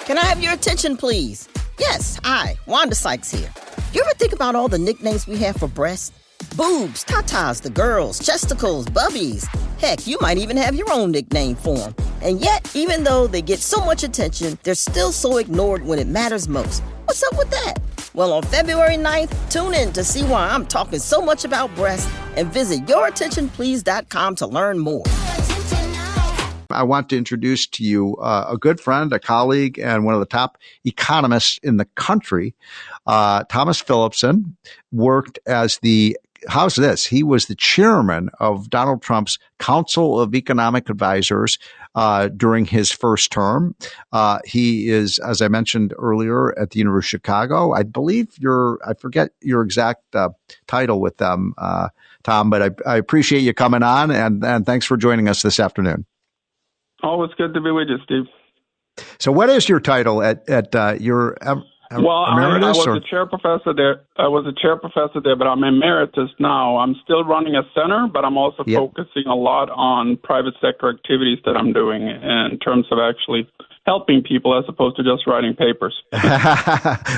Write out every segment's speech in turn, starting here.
Can I have your attention, please? Yes, Wanda Sykes here. You ever think about all the nicknames we have for breasts? Boobs, tatas, the girls, chesticles, bubbies. Heck, you might even have your own nickname for them. And yet, even though they get so much attention, they're still so ignored when it matters most. What's up with that? Well, on February 9th, tune in to see why I'm talking so much about breasts and visit yourattentionplease.com to learn more. I want to introduce to you a good friend, a colleague, and one of the top economists in the country. Tomas Philipson worked as how's this? He was the chairman of Donald Trump's Council of Economic Advisors during his first term. He is, as I mentioned earlier, at the University of Chicago. I believe I forget your exact title with them, Tom, but I appreciate you coming on, and thanks for joining us this afternoon. Always good to be with you, Steve. So what is your title at your emeritus? I was a chair professor there. But I'm emeritus now. I'm still running a center, but I'm also focusing a lot on private sector activities that I'm doing in terms of actually helping people as opposed to just writing papers.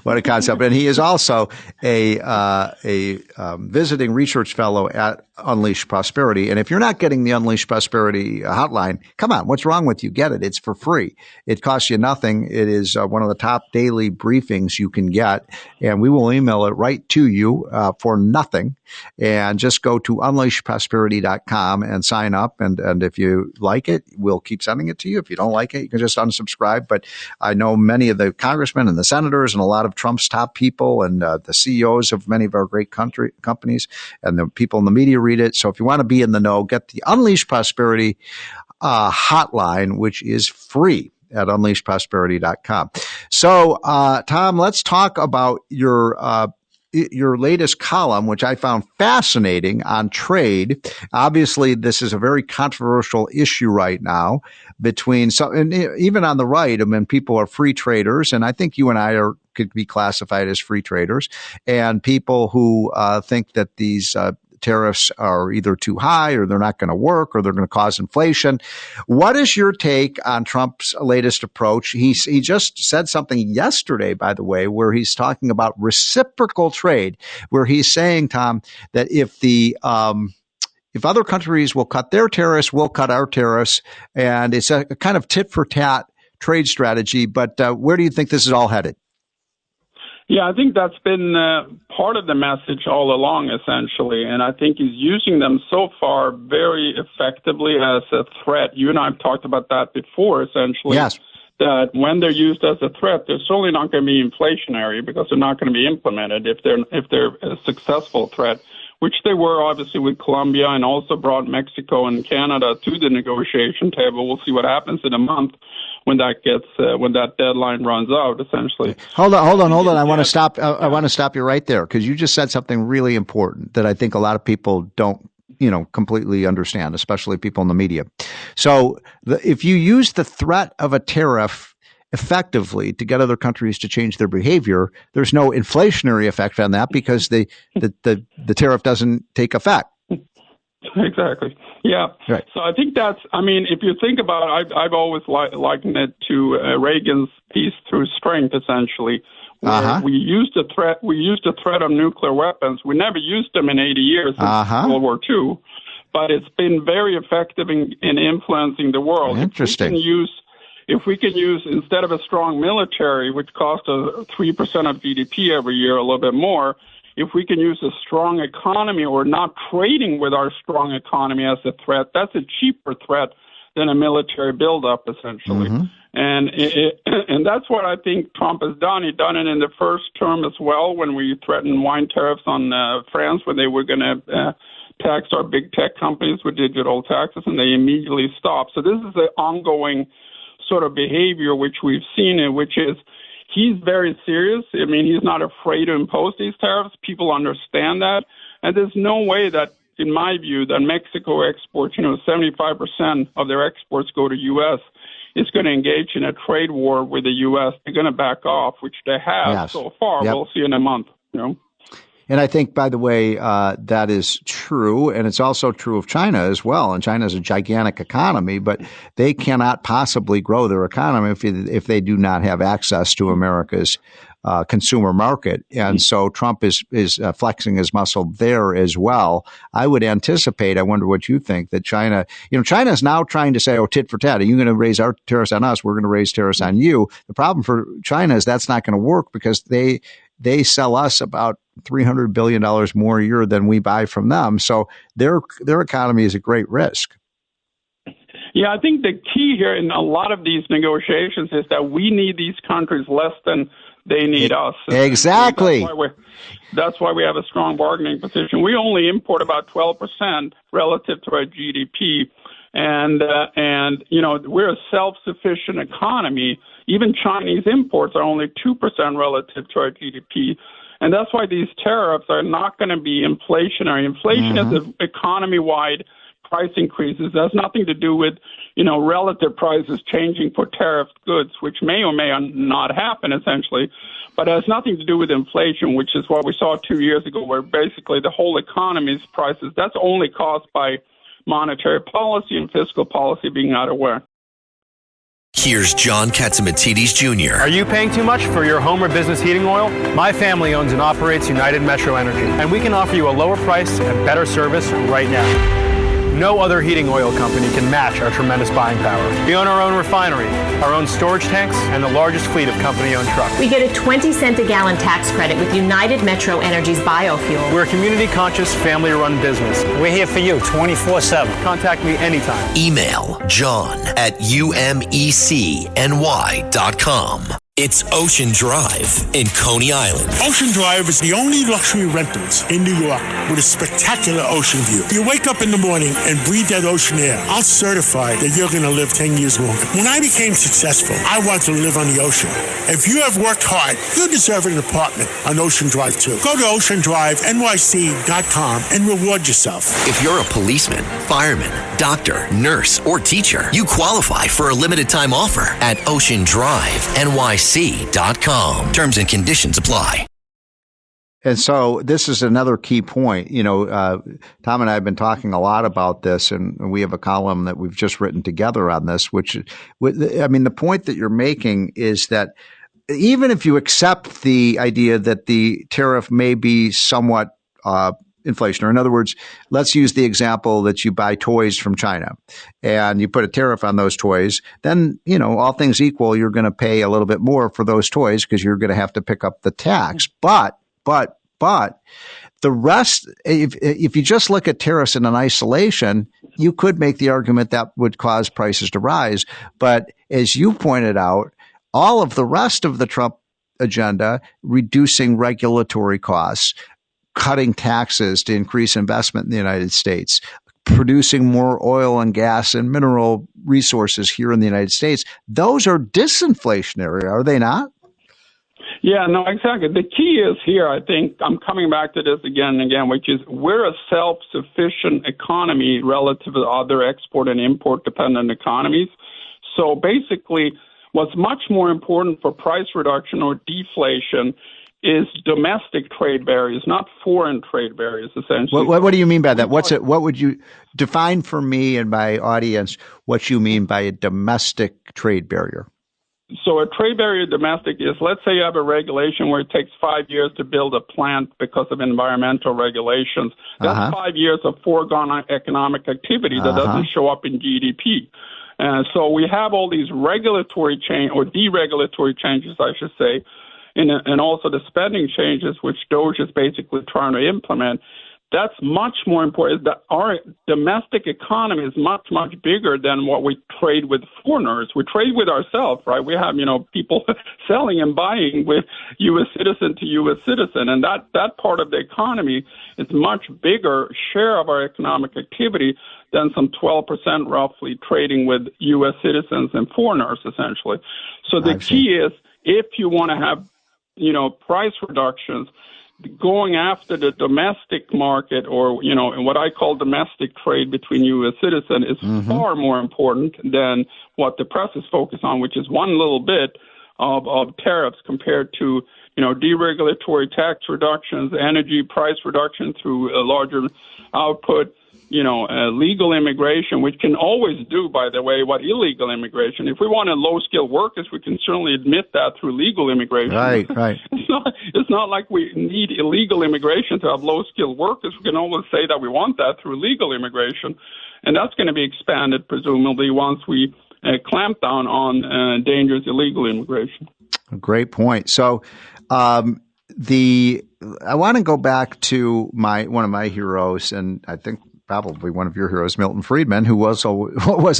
What a concept. And he is also a visiting research fellow at Unleash Prosperity. And if you're not getting the Unleash Prosperity hotline, come on, what's wrong with you? Get it. It's for free. It costs you nothing. It is one of the top daily briefings you can get. And we will email it right to you for nothing. And just go to unleashprosperity.com and sign up. And if you like it, we'll keep sending it to you. If you don't like it, you can just unsubscribe. But I know many of the congressmen and the senators and a lot of Trump's top people and the CEOs of many of our great companies and the people in the media read it. So if you want to be in the know, get the Unleash Prosperity hotline, which is free at unleashprosperity.com. So, Tom, let's talk about your latest column, which I found fascinating, on trade. Obviously, this is a very controversial issue right now and even on the right. I mean, people are free traders, and I think you and I could be classified as free traders, and people who think that these tariffs are either too high or they're not going to work or they're going to cause inflation. What is your take on Trump's latest approach? He just said something yesterday, by the way, where he's talking about reciprocal trade, where he's saying, Tom, that if other countries will cut their tariffs, we'll cut our tariffs. And it's a kind of tit for tat trade strategy. But where do you think this is all headed? Yeah, I think that's been part of the message all along, essentially. And I think he's using them so far very effectively as a threat. You and I have talked about that before, essentially. Yes. That when they're used as a threat, they're certainly not going to be inflationary because they're not going to be implemented if they're a successful threat, which they were obviously with Colombia, and also brought Mexico and Canada to the negotiation table. We'll see what happens in a month when that deadline runs out, essentially. Hold on. I want to stop you right there, because you just said something really important that I think a lot of people don't, completely understand, especially people in the media. So if you use the threat of a tariff effectively to get other countries to change their behavior, there's no inflationary effect on that because the tariff doesn't take effect. Exactly. Yeah. Right. So I think if you think about it, I've always likened it to Reagan's peace through strength, essentially. Where we used the threat of nuclear weapons. We never used them in 80 years since World War II, but it's been very effective in influencing the world. Interesting. If we can use, instead of a strong military, which costs 3% of GDP every year, a little bit more, if we can use a strong economy or not trading with our strong economy as a threat, that's a cheaper threat than a military buildup, essentially. Mm-hmm. And that's what I think Trump has done. He'd done it in the first term as well, when we threatened wine tariffs on France, when they were going to tax our big tech companies with digital taxes, and they immediately stopped. So this is an ongoing sort of behavior which we've seen, which is he's very serious. I mean, he's not afraid to impose these tariffs. People understand that. And there's no way that, in my view, that Mexico exports, 75% of their exports go to U.S., is going to engage in a trade war with the U.S. They're going to back off, which they have so far. Yep. We'll see in a month, And I think, by the way, that is true. And it's also true of China as well. And China is a gigantic economy, but they cannot possibly grow their economy if they do not have access to America's consumer market. And so Trump is flexing his muscle there as well. I would anticipate, I wonder what you think, that China is now trying to say, oh, tit for tat. Are you going to raise our tariffs on us? We're going to raise tariffs on you. The problem for China is that's not going to work because they sell us about $300 billion more a year than we buy from them. So their economy is at great risk. Yeah, I think the key here in a lot of these negotiations is that we need these countries less than they need us. Exactly. That's why we have a strong bargaining position. We only import about 12% relative to our GDP. And we're a self-sufficient economy. Even Chinese imports are only 2% relative to our GDP. And that's why these tariffs are not going to be inflationary. Inflation is an economy-wide price increases. That has nothing to do with, relative prices changing for tariff goods, which may or may not happen, essentially. But it has nothing to do with inflation, which is what we saw 2 years ago, where basically the whole economy's prices, that's only caused by monetary policy and fiscal policy being out of whack. Here's John Katsimatidis Jr. Are you paying too much for your home or business heating oil? My family owns and operates United Metro Energy, and we can offer you a lower price and better service right now. No other heating oil company can match our tremendous buying power. We own our own refinery, our own storage tanks, and the largest fleet of company-owned trucks. We get a 20-cent a gallon tax credit with United Metro Energy's biofuel. We're a community-conscious, family-run business. We're here for you 24/7. Contact me anytime. Email john@umecny.com. It's Ocean Drive in Coney Island. Ocean Drive is the only luxury rentals in New York with a spectacular ocean view. You wake up in the morning and breathe that ocean air. I'll certify that you're going to live 10 years longer. When I became successful, I wanted to live on the ocean. If you have worked hard, you deserve an apartment on Ocean Drive too. Go to oceandrivenyc.com and reward yourself. If you're a policeman, fireman, doctor, nurse, or teacher, you qualify for a limited time offer at oceandrivenyc.com. Terms and conditions apply. And so this is another key point. Tom and I have been talking a lot about this, and we have a column that we've just written together on this, the point that you're making is that even if you accept the idea that the tariff may be somewhat inflation, or in other words, let's use the example that you buy toys from China and you put a tariff on those toys, then, all things equal, you're going to pay a little bit more for those toys because you're going to have to pick up the tax. But the rest, if you just look at tariffs in an isolation, you could make the argument that would cause prices to rise. But as you pointed out, all of the rest of the Trump agenda, reducing regulatory costs, cutting taxes to increase investment in the United States, producing more oil and gas and mineral resources here in the United States, those are disinflationary, are they not? Yeah, no, exactly. The key is here, I think, I'm coming back to this again and again, which is we're a self-sufficient economy relative to other export and import-dependent economies. So basically, what's much more important for price reduction or deflation is domestic trade barriers, not foreign trade barriers, essentially. What do you mean by that? What would you define for me and my audience what you mean by a domestic trade barrier? So a trade barrier domestic is, let's say you have a regulation where it takes 5 years to build a plant because of environmental regulations. That's 5 years of foregone economic activity that doesn't show up in GDP. So we have all these regulatory change or deregulatory changes, I should say, and also the spending changes, which DOGE is basically trying to implement. That's much more important. Our domestic economy is much, much bigger than what we trade with foreigners. We trade with ourselves, right? We have, people selling and buying with U.S. citizen to U.S. citizen. And that part of the economy is much bigger share of our economic activity than some 12% roughly trading with U.S. citizens and foreigners, essentially. So the key is, if you want to have price reductions, going after the domestic market or, what I call domestic trade between U.S. citizens is far more important than what the press is focused on, which is one little bit of tariffs compared to, deregulatory tax reductions, energy price reduction through a larger output, legal immigration, which can always do, by the way, what illegal immigration. If we wanted low-skilled workers, we can certainly admit that through legal immigration. Right. It's not like we need illegal immigration to have low-skilled workers. We can always say that we want that through legal immigration. And that's going to be expanded, presumably, once we clamp down on dangerous illegal immigration. Great point. So I want to go back to one of my heroes, and I think probably one of your heroes, Milton Friedman, who was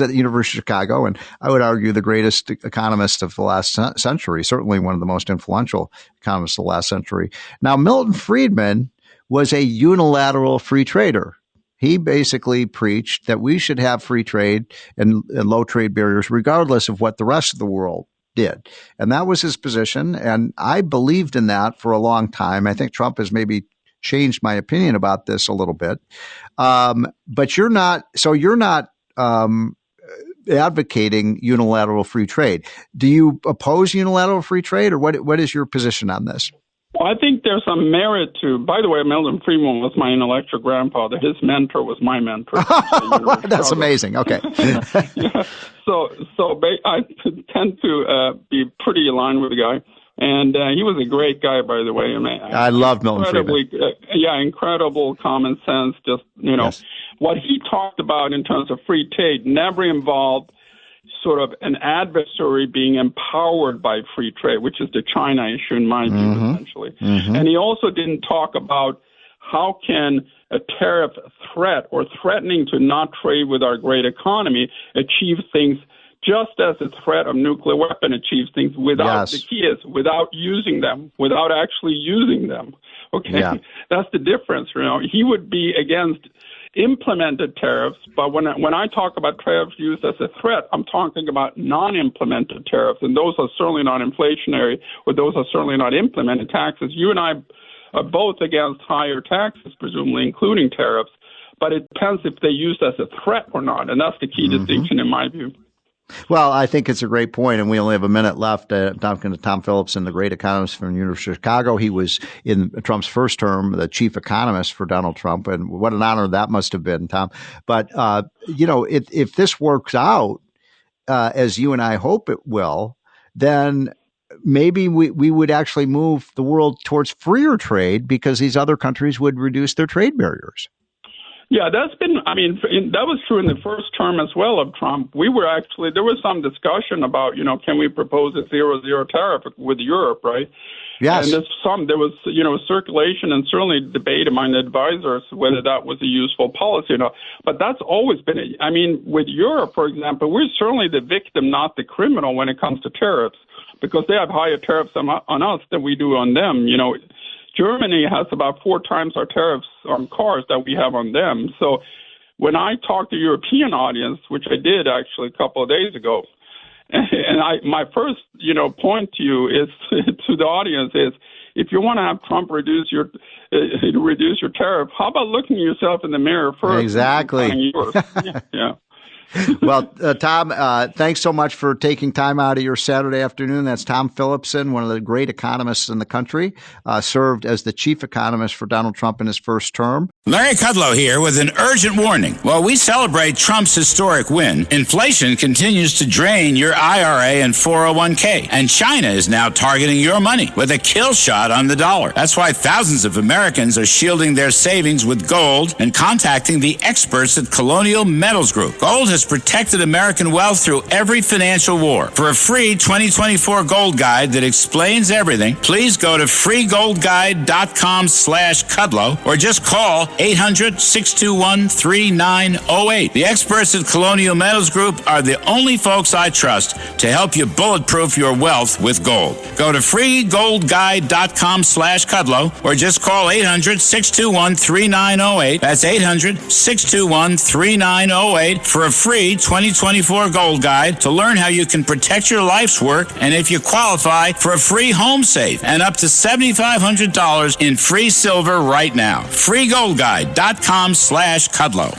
at the University of Chicago, and I would argue the greatest economist of the last century, certainly one of the most influential economists of the last century. Now, Milton Friedman was a unilateral free trader. He basically preached that we should have free trade and low trade barriers regardless of what the rest of the world did. And that was his position. And I believed in that for a long time. I think Trump has maybe changed my opinion about this a little bit. But you're not advocating unilateral free trade. Do you oppose unilateral free trade, or what is your position on this? Well, I think there's some merit to, by the way, Milton Friedman was my intellectual grandfather. His mentor was my mentor. That's amazing. Okay. Yeah. So I tend to be pretty aligned with the guy. And he was a great guy, by the way. I love Milton Friedman. Incredible common sense. Just, Yes. What he talked about in terms of free trade never involved sort of an adversary being empowered by free trade, which is the China issue in my view, essentially. Mm-hmm. And he also didn't talk about how can a tariff threat or threatening to not trade with our great economy achieve things just as a threat of nuclear weapon achieves things without the key is without using them, without actually using them. Okay, That's the difference. He would be against implemented tariffs, but when I talk about tariffs used as a threat, I'm talking about non-implemented tariffs, and those are certainly not inflationary, or those are certainly not implemented taxes. You and I are both against higher taxes, presumably including tariffs, but it depends if they're used as a threat or not, and that's the key distinction in my view. Well, I think it's a great point, and we only have a minute left. I'm talking to Tom Philipson, the great economist from the University of Chicago. He was in Trump's first term the chief economist for Donald Trump, and what an honor that must have been, Tom. But, if this works out, as you and I hope it will, then maybe we would actually move the world towards freer trade because these other countries would reduce their trade barriers. Yeah, that was true in the first term as well of Trump. There was some discussion about, can we propose a 0-0 tariff with Europe, right? Yes. And there was, circulation and certainly debate among advisors whether that was a useful policy or not. But that's always been, with Europe, for example, we're certainly the victim, not the criminal when it comes to tariffs, because they have higher tariffs on us than we do on them, Germany has about 4 times our tariffs on cars that we have on them. So when I talk to European audience, which I did actually a couple of days ago, and my first, point to you is to the audience is, if you want to have Trump reduce your tariff, how about looking at yourself in the mirror first? Exactly. Yeah. Well, Tom, thanks so much for taking time out of your Saturday afternoon. That's Tom Philipson, one of the great economists in the country, served as the chief economist for Donald Trump in his first term. Larry Kudlow here with an urgent warning. While we celebrate Trump's historic win, inflation continues to drain your IRA and 401k, and China is now targeting your money with a kill shot on the dollar. That's why thousands of Americans are shielding their savings with gold and contacting the experts at Colonial Metals Group. Gold has protected American wealth through every financial war. For a free 2024 gold guide that explains everything, please go to freegoldguide.com/Kudlow or just call 800-621-3908. The experts at Colonial Metals Group are the only folks I trust to help you bulletproof your wealth with gold. Go to freegoldguide.com/Kudlow or just call 800-621-3908. That's 800-621-3908 for a free 2024 gold guide to learn how you can protect your life's work, and if you qualify for a free home safe and up to $7,500 in free silver right now. freegoldguide.com/Kudlow.